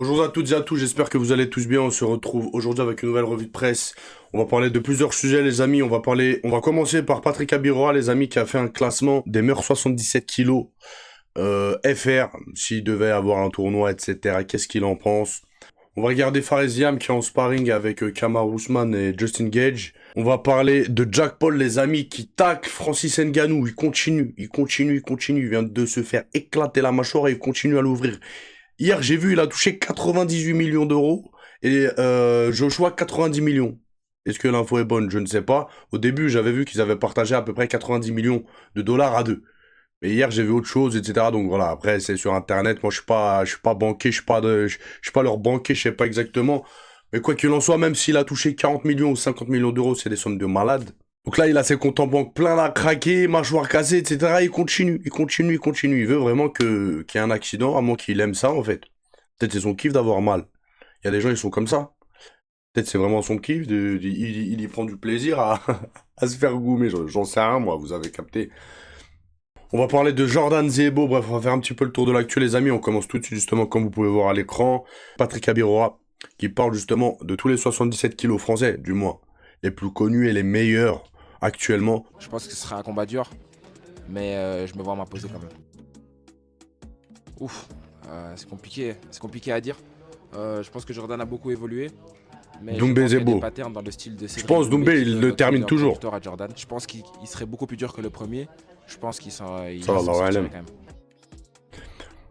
Bonjour à toutes et à tous, j'espère que vous allez tous bien. On se retrouve aujourd'hui avec une nouvelle revue de presse. On va parler de plusieurs sujets, les amis. On va commencer par Patrick Abiroa, les amis, qui a fait un classement des meilleurs 77 kilos FR, s'il devait avoir un tournoi, etc. Qu'est-ce qu'il en pense? On va regarder Faresiam qui est en sparring avec Kamaru Usman et Justin Gage. On va parler de Jack Paul, les amis, qui tacle Francis Ngannou. Il continue. Il vient de se faire éclater la mâchoire et il continue à l'ouvrir. Hier, j'ai vu, il a touché 98 millions d'euros et Joshua 90 millions. Est-ce que l'info est bonne? Je ne sais pas. Au début, j'avais vu qu'ils avaient partagé à peu près 90 millions de dollars à deux. Mais hier, j'ai vu autre chose, etc. Donc voilà, après, c'est sur Internet. Moi, je suis pas banquier, je suis pas leur banquier, je sais pas exactement. Mais quoi qu'il en soit, même s'il a touché 40 millions ou 50 millions d'euros, c'est des sommes de malade. Donc là, il a ses comptes en banque plein à craquer, mâchoire cassée, etc. Il continue. Il veut vraiment qu'il y ait un accident, à moins qu'il aime ça, en fait. Peut-être c'est son kiff d'avoir mal. Il y a des gens, ils sont comme ça. Peut-être c'est vraiment son kiff, il y prend du plaisir à, à se faire goumer. J'en sais rien, moi, vous avez capté. On va parler de Jordan Zebo. Bref, on va faire un petit peu le tour de l'actu, les amis. On commence tout de suite, justement, comme vous pouvez voir à l'écran. Patrick Abiroa, qui parle justement de tous les 77 kilos français, du moins, les plus connus et les meilleurs actuellement. Je pense que ce sera un combat dur, mais je me vois m'imposer quand même. Ouf, c'est compliqué à dire. Je pense que Jordan a beaucoup évolué, mais je Doumbé pense qu'il y a des Zebo. patterns dans le style de Je Cédric pense Doumbé Doumbé, qui il peuvent le termine donner encore toujours. du tort à Jordan. Je pense qu'il serait beaucoup plus dur que le premier. Je pense qu'il Ça va, s'en là, sortirait ouais. quand même.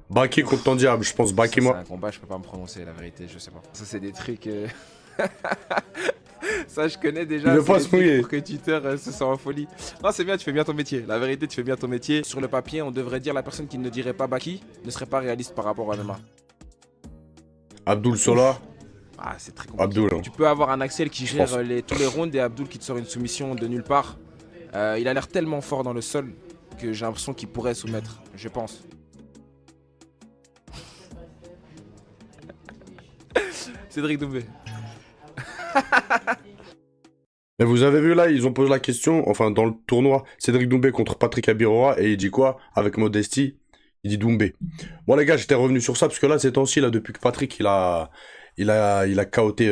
Baki contre ton diable, je pense Baki, Ça, c'est moi. un combat, je peux pas me prononcer, la vérité, je sais pas. Ça, c'est des trucs. Ça, je connais déjà. Il veut C'est pas des se trucs mouiller. pour que Twitter se sent en folie. Non, c'est bien, tu fais bien ton métier. La vérité, tu fais bien ton métier. Sur le papier, on devrait dire la personne qui ne dirait pas Baki ne serait pas réaliste par rapport à MMA. Abdul Sola. Ah, c'est très compliqué. Abdul, hein. Tu peux avoir un Axel qui Je gère pense. tous les rounds et Abdul qui te sort une soumission de nulle part. Il a l'air tellement fort dans le sol que j'ai l'impression qu'il pourrait soumettre, je pense. Cédric Doumbé. Mais vous avez vu là, ils ont posé la question, enfin dans le tournoi, Cédric Doumbé contre Patrick Abiroa, et il dit quoi? Avec modestie, il dit Doumbé. Bon les gars, j'étais revenu sur ça, parce que là, ces temps-ci, là, depuis que Patrick, il a KO'té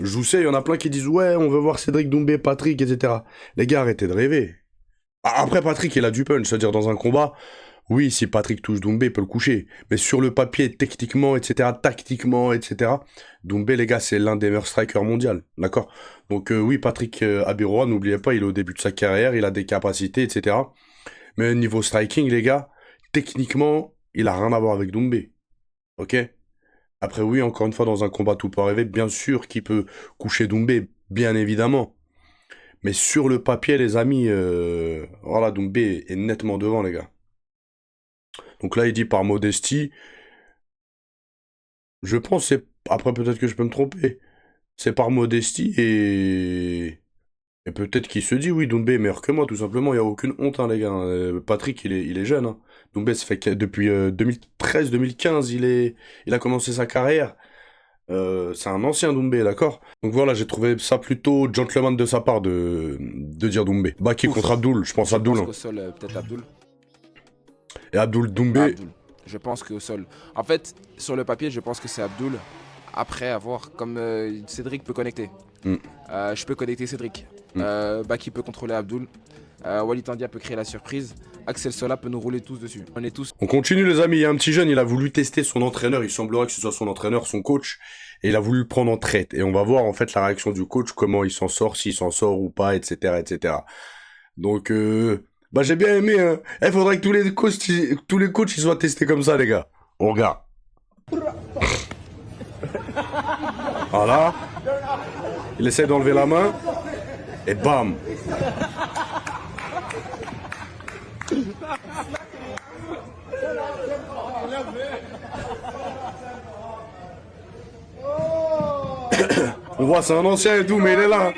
Joussé, il y en a plein qui disent, ouais, on veut voir Cédric Doumbé, Patrick, etc. Les gars, arrêtez de rêver. Après, Patrick, il a du punch, c'est-à-dire dans un combat, oui, si Patrick touche Doumbé, il peut le coucher. Mais sur le papier, techniquement, etc., tactiquement, etc., Doumbé, les gars, c'est l'un des meilleurs strikers mondiaux, d'accord? Donc oui, Patrick Abiroa, n'oubliez pas, il est au début de sa carrière, il a des capacités, etc. Mais niveau striking, les gars, techniquement, il a rien à voir avec Doumbé, ok? Après, oui, encore une fois, dans un combat, tout peut arriver. Bien sûr qu'il peut coucher Doumbé, bien évidemment. Mais sur le papier, les amis, voilà, Doumbé est nettement devant, les gars. Donc là, il dit par modestie, je pense, c'est... Après, peut-être que je peux me tromper. C'est par modestie et peut-être qu'il se dit, oui, Doumbé est meilleur que moi, tout simplement. Il n'y a aucune honte, hein, les gars. Patrick, il est jeune. Hein. Doumbé, ça fait que depuis 2013-2015, il a commencé sa carrière. C'est un ancien Doumbé, d'accord? Donc voilà, j'ai trouvé ça plutôt gentleman de sa part de dire Doumbé. Baki Ouf. contre Abdul, je pense Je Abdul. pense Hein. qu'au sol, peut-être Abdul. Et Abdul Doumbé, Abdul. Je pense qu'au sol. En fait, sur le papier, je pense que c'est Abdul. Après, avoir comme Cédric peut connecter. Mm. Je peux connecter Cédric. Baki peut contrôler Abdul. Walid Andia peut créer la surprise. Axel Sola peut nous rouler tous dessus. On est tous. on continue les amis, il y a un petit jeune, il a voulu tester son entraîneur, il semblerait que ce soit son entraîneur, son coach, et il a voulu le prendre en traite. Et on va voir en fait la réaction du coach, comment il s'en sort, s'il s'en sort ou pas, etc. etc. Donc, bah j'ai bien aimé, hein. Il faudrait que tous les coachs ils soient testés comme ça les gars. On regarde. Voilà. Il essaie d'enlever la main, et bam. On voit, c'est un ancien et tout, mais il est là.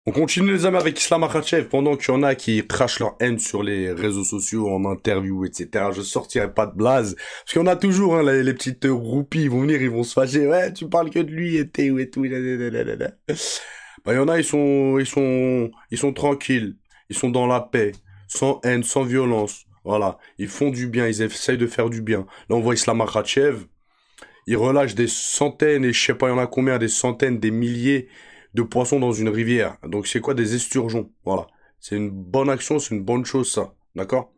On continue les amis avec Islam Makhachev pendant qu'il y en a qui crachent leur haine sur les réseaux sociaux, en interview, etc. Je sortirai pas de blase. Parce qu'on a toujours hein, les petites groupies, ils vont venir, ils vont se fâcher. Ouais, tu parles que de lui et tout. Bah, il y en a, ils sont tranquilles. Ils sont dans la paix, sans haine, sans violence. Voilà, ils font du bien, ils essayent de faire du bien. Là, on voit Islam Makhachev, il relâche des centaines, et je sais pas, il y en a combien, des centaines, des milliers de poissons dans une rivière. Donc c'est quoi des esturgeons? Voilà. C'est une bonne action, c'est une bonne chose ça. D'accord?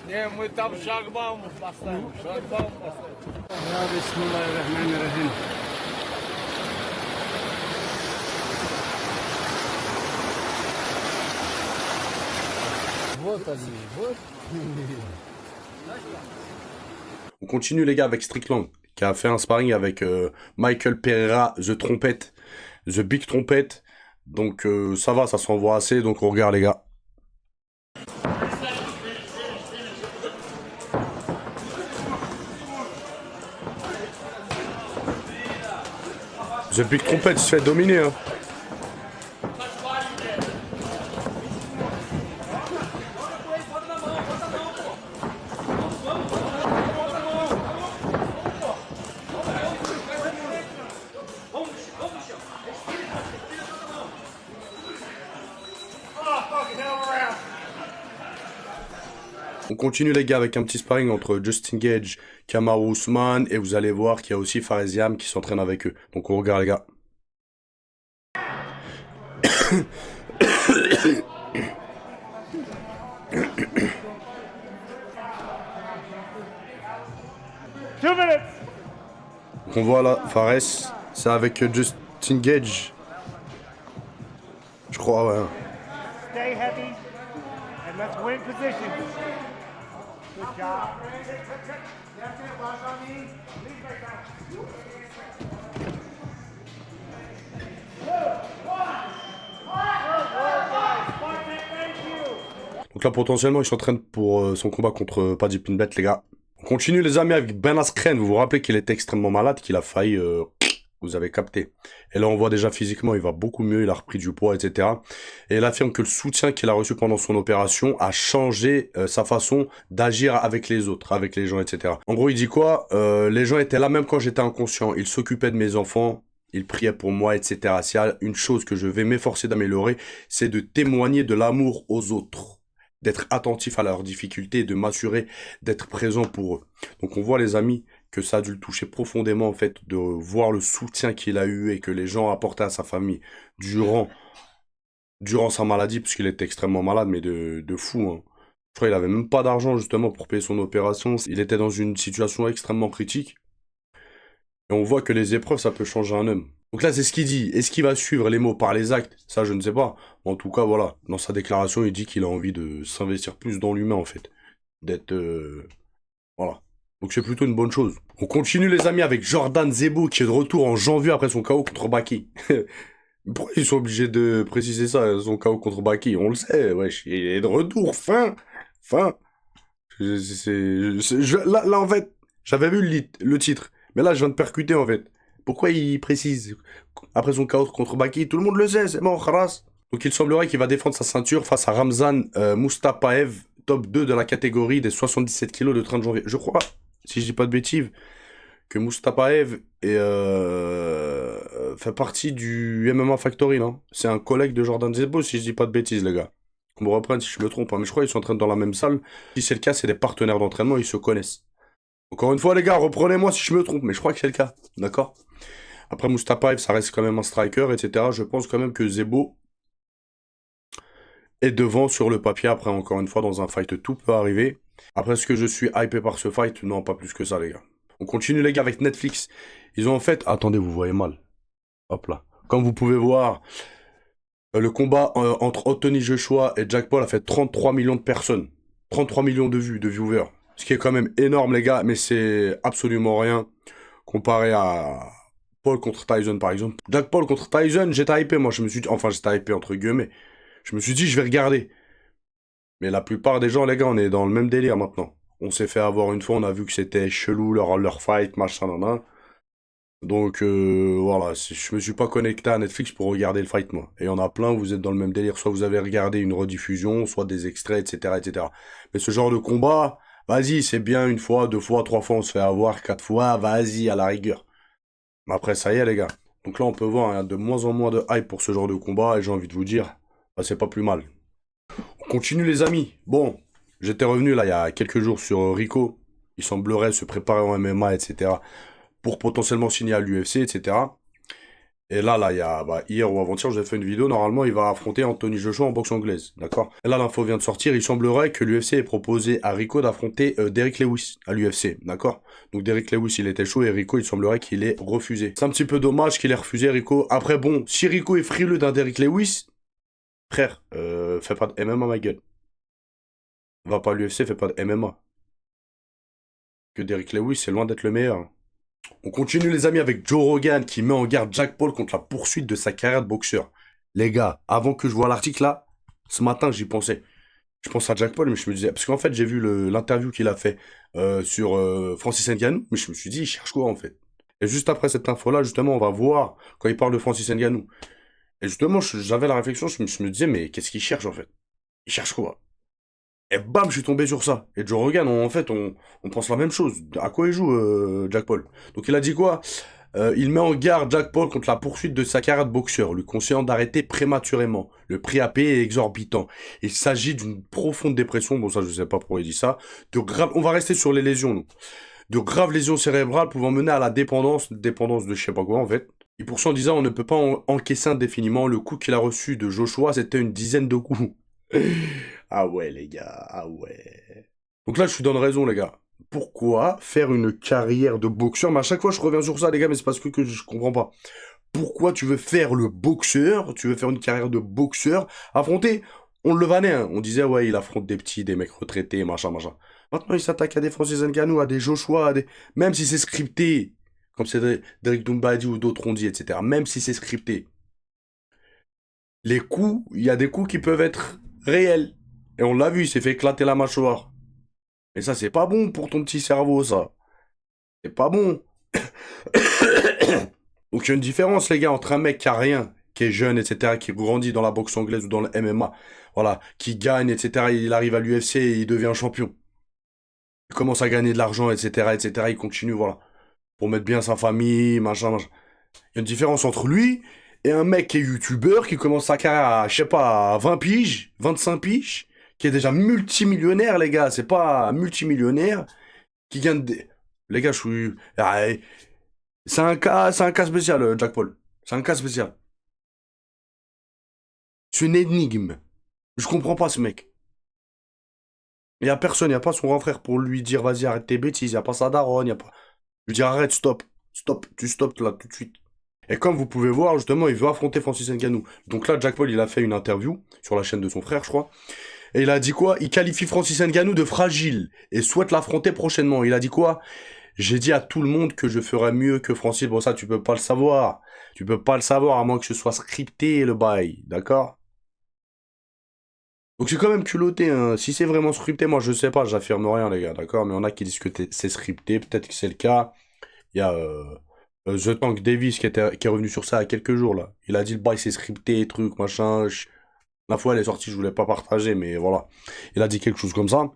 Не, мы там шлагбаум поставим. Шлагбаум поставим. يا بسم الله الرحمن الرحيم. Вот они, вот. On continue les gars avec Strickland, qui a fait un sparring avec Michael Pereira, The Trompette, The Big Trompette. Donc ça va, ça s'envoie assez, donc on regarde les gars. The Big Trompette se fait dominer, hein. On continue les gars avec un petit sparring entre Justin Gage, Kamaru Usman et vous allez voir qu'il y a aussi Faresiam qui s'entraîne avec eux. Donc on regarde les gars. 2 minutes. Donc on voit là Fares, c'est avec Justin Gage. Je crois ouais. Stay heavy and let's win position. Good job. Donc là potentiellement il s'entraîne pour son combat contre Paddy Pimblett les gars. On continue les amis avec Ben Askren. Vous vous rappelez qu'il était extrêmement malade, qu'il a failli... vous avez capté. Et là on voit déjà physiquement il va beaucoup mieux, il a repris du poids, etc. Et il affirme que le soutien qu'il a reçu pendant son opération a changé sa façon d'agir avec les autres, avec les gens, etc. En gros il dit quoi? Les gens étaient là même quand j'étais inconscient, ils s'occupaient de mes enfants, ils priaient pour moi, etc. S'il y a une chose que je vais m'efforcer d'améliorer, c'est de témoigner de l'amour aux autres, d'être attentif à leurs difficultés et de m'assurer d'être présent pour eux. Donc on voit les amis que ça a dû le toucher profondément en fait de voir le soutien qu'il a eu et que les gens apportaient à sa famille durant sa maladie, puisqu'il était extrêmement malade, mais de fou, hein. Je crois qu'il avait même pas d'argent justement pour payer son opération. Il était dans une situation extrêmement critique. Et on voit que les épreuves, ça peut changer un homme. Donc là, c'est ce qu'il dit. Est-ce qu'il va suivre les mots par les actes? Ça, je ne sais pas. En tout cas, voilà. Dans sa déclaration, il dit qu'il a envie de s'investir plus dans l'humain, en fait. D'être... Voilà. Donc c'est plutôt une bonne chose. On continue, les amis, avec Jordan Zebo, qui est de retour en janvier après son KO contre Baki. Pourquoi ils sont obligés de préciser ça, son KO contre Baki? On le sait, wesh. Il est de retour, fin. Là, en fait, j'avais vu le titre. Mais là, je viens de percuter, en fait. Pourquoi il précise après son KO contre Baki? Tout le monde le sait, c'est bon, khalas. Donc il semblerait qu'il va défendre sa ceinture face à Ramzan Mustafaev, top 2 de la catégorie des 77 kilos le 30 janvier. Je crois, si je dis pas de bêtises, que Mustafaev fait partie du MMA Factory, non? C'est un collègue de Jordan Zebo, si je dis pas de bêtises, les gars. Qu'on me reprenne si je me trompe, hein. Mais je crois qu'ils s'entraînent dans la même salle. Si c'est le cas, c'est des partenaires d'entraînement, ils se connaissent. Encore une fois, les gars, reprenez-moi si je me trompe, mais je crois que c'est le cas, d'accord? Après, Mustafaev, ça reste quand même un striker, etc. Je pense quand même que Zebo est devant sur le papier. Après, encore une fois, dans un fight, tout peut arriver. Après, est-ce que je suis hypé par ce fight? Non, pas plus que ça, les gars. On continue, les gars, avec Netflix. Ils ont en fait... Attendez, vous voyez mal. Hop là. Comme vous pouvez voir, le combat entre Anthony Joshua et Jack Paul a fait 33 millions de personnes. 33 millions de vues, de viewers. Ce qui est quand même énorme, les gars, mais c'est absolument rien comparé à Paul contre Tyson, par exemple. Jack Paul contre Tyson, j'étais hypé, moi. Je me suis dit... Enfin, j'étais hypé, entre guillemets. Je me suis dit, je vais regarder. Mais la plupart des gens, les gars, on est dans le même délire maintenant. On s'est fait avoir une fois, on a vu que c'était chelou, leur fight, machin, nan. Donc voilà, je me suis pas connecté à Netflix pour regarder le fight moi. Et il y en a plein, vous êtes dans le même délire, soit vous avez regardé une rediffusion, soit des extraits, etc., etc. Mais ce genre de combat, vas-y, c'est bien une fois, deux fois, trois fois, on se fait avoir, quatre fois, vas-y, à la rigueur. Mais après, ça y est les gars. Donc là, on peut voir hein, de moins en moins de hype pour ce genre de combat, et j'ai envie de vous dire, bah, c'est pas plus mal. On continue les amis. Bon, j'étais revenu là il y a quelques jours sur Rico. Il semblerait se préparer en MMA, etc. pour potentiellement signer à l'UFC, etc. Et là, il y a, hier ou avant-hier, j'ai fait une vidéo. Normalement, il va affronter Anthony Joshua en boxe anglaise, d'accord? Et là, l'info vient de sortir. Il semblerait que l'UFC ait proposé à Rico d'affronter Derrick Lewis à l'UFC, d'accord? Donc Derrick Lewis, il était chaud et Rico, il semblerait qu'il ait refusé. C'est un petit peu dommage qu'il ait refusé, Rico. Après, bon, si Rico est frileux d'un Derrick Lewis, frère, fais pas de MMA, ma gueule. Va pas à l'UFC, fais pas de MMA. Que Derrick Lewis, c'est loin d'être le meilleur. On continue les amis avec Joe Rogan qui met en garde Jack Paul contre la poursuite de sa carrière de boxeur. Les gars, avant que je vois l'article là, ce matin j'y pensais. Je pense à Jack Paul, mais je me disais, parce qu'en fait j'ai vu l'interview qu'il a fait sur Francis Ngannou, mais je me suis dit, il cherche quoi en fait? Et juste après cette info là, justement, on va voir quand il parle de Francis Ngannou. Et justement, j'avais la réflexion, je me disais, mais qu'est-ce qu'il cherche en fait? Il cherche quoi? Et bam, je suis tombé sur ça. Et Joe Rogan, en fait, on pense la même chose. À quoi il joue, Jack Paul? Donc il a dit quoi? Il met en garde Jack Paul contre la poursuite de sa carrière de boxeur, lui conseillant d'arrêter prématurément. Le prix à payer est exorbitant. Il s'agit d'une profonde dépression, bon ça je sais pas pourquoi il dit ça, on va rester sur les lésions, nous. De graves lésions cérébrales pouvant mener à la dépendance de je sais pas quoi en fait. Il poursuit en disant on ne peut pas encaisser indéfiniment, le coup qu'il a reçu de Joshua c'était une dizaine de coups. Ah ouais les gars, ah ouais. Donc là je suis dans le raison les gars. Pourquoi faire une carrière de boxeur? Mais à chaque fois je reviens sur ça les gars, mais c'est parce que je comprends pas. Pourquoi tu veux faire le boxeur? Tu veux faire une carrière de boxeur? Affronter, on le vannait, hein. On disait ouais il affronte des petits, des mecs retraités, machin, machin. Maintenant il s'attaque à des Francis Ngannou, à des Joshua, même si c'est scripté, comme c'est Derek Doumbadi ou d'autres ont dit, etc. Même si c'est scripté. Les coups, il y a des coups qui peuvent être réels. Et on l'a vu, il s'est fait éclater la mâchoire. Et ça, c'est pas bon pour ton petit cerveau, ça. C'est pas bon. Donc il y a une différence, les gars, entre un mec qui a rien, qui est jeune, etc., qui grandit dans la boxe anglaise ou dans le MMA, voilà, qui gagne, etc., il arrive à l'UFC et il devient champion. Il commence à gagner de l'argent, etc., etc., il continue, voilà, pour mettre bien sa famille, machin, machin. Il y a une différence entre lui et un mec qui est youtubeur, qui commence sa carrière à, je sais pas, à 20 piges, 25 piges, qui est déjà multimillionnaire, les gars, c'est pas multimillionnaire, qui gagne des... Les gars, je suis... Ah, c'est un cas spécial, Jack Paul. C'est un cas spécial. C'est une énigme. Je comprends pas ce mec. Il y a personne, il y a pas son grand frère pour lui dire vas-y arrête tes bêtises, il y a pas sa daronne, il y a pas... Lui dire arrête, stop, stop, tu stoppes là tout de suite. Et comme vous pouvez voir, justement, il veut affronter Francis Ngannou. Donc là, Jack Paul, il a fait une interview sur la chaîne de son frère, je crois. Et il a dit quoi? Il qualifie Francis Ngannou de fragile et souhaite l'affronter prochainement. Il a dit quoi? J'ai dit à tout le monde que je ferais mieux que Francis. Bon, ça, tu peux pas le savoir. Tu peux pas le savoir à moins que ce soit scripté, le bail. D'accord? Donc c'est quand même culotté, hein. Si c'est vraiment scripté, moi je sais pas, j'affirme rien, les gars, d'accord? Mais on a qui disent que c'est scripté, peut-être que c'est le cas. Il y a The Tank Davis qui est revenu sur ça il y a quelques jours, là. Il a dit le bail c'est scripté, truc, machin. La fois elle est sortie, je voulais pas partager, mais voilà. Il a dit quelque chose comme ça.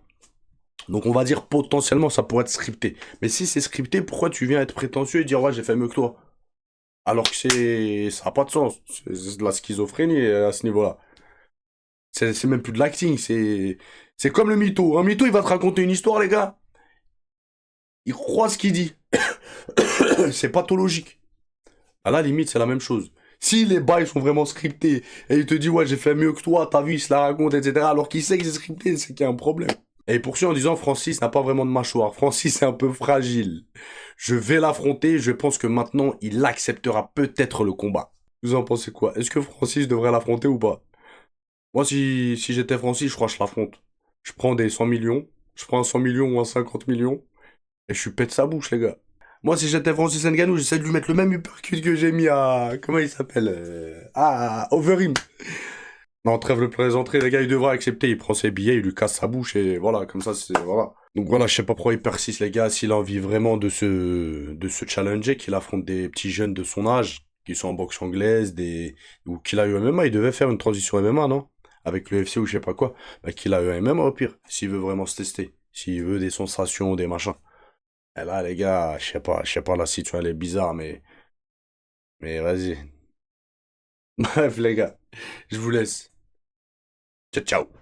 Donc on va dire potentiellement ça pourrait être scripté. Mais si c'est scripté, pourquoi tu viens être prétentieux et dire ouais j'ai fait mieux que toi? Alors que ça a pas de sens. C'est de la schizophrénie à ce niveau-là. C'est même plus de l'acting, c'est comme le mytho. Un mytho, il va te raconter une histoire, les gars. Il croit ce qu'il dit. C'est pathologique. À la limite, c'est la même chose. Si les bails sont vraiment scriptés et il te dit ouais j'ai fait mieux que toi, t'as vu, il se la raconte, etc. Alors qu'il sait que c'est scripté, c'est qu'il y a un problème. Et il poursuit en disant Francis n'a pas vraiment de mâchoire. Francis est un peu fragile. Je vais l'affronter. Je pense que maintenant il acceptera peut-être le combat. Vous en pensez quoi? Est-ce que Francis devrait l'affronter ou pas? Moi, si j'étais Francis, je crois que je l'affronte. Je prends des 100 millions. Je prends un 100 millions ou un 50 millions. Et je suis pète sa bouche, les gars. Moi, si j'étais Francis Ngannou, j'essaie de lui mettre le même uppercut que j'ai mis à... Comment il s'appelle à Overeem. Non, trêve le plaisanterie, les gars, il devrait accepter. Il prend ses billets, il lui casse sa bouche et voilà, comme ça, c'est... Voilà. Donc voilà, je sais pas pourquoi il persiste, les gars. S'il a envie vraiment de se challenger, qu'il affronte des petits jeunes de son âge, qui sont en boxe anglaise, ou qu'il a eu MMA, il devait faire une transition MMA, non? Avec le UFC ou je sais pas quoi. Bah, qu'il a eu MMA au pire, s'il veut vraiment se tester. S'il veut des sensations, des machins. Et là, les gars, je sais pas, la situation elle est bizarre, mais vas-y. Bref, les gars, je vous laisse. Ciao, ciao.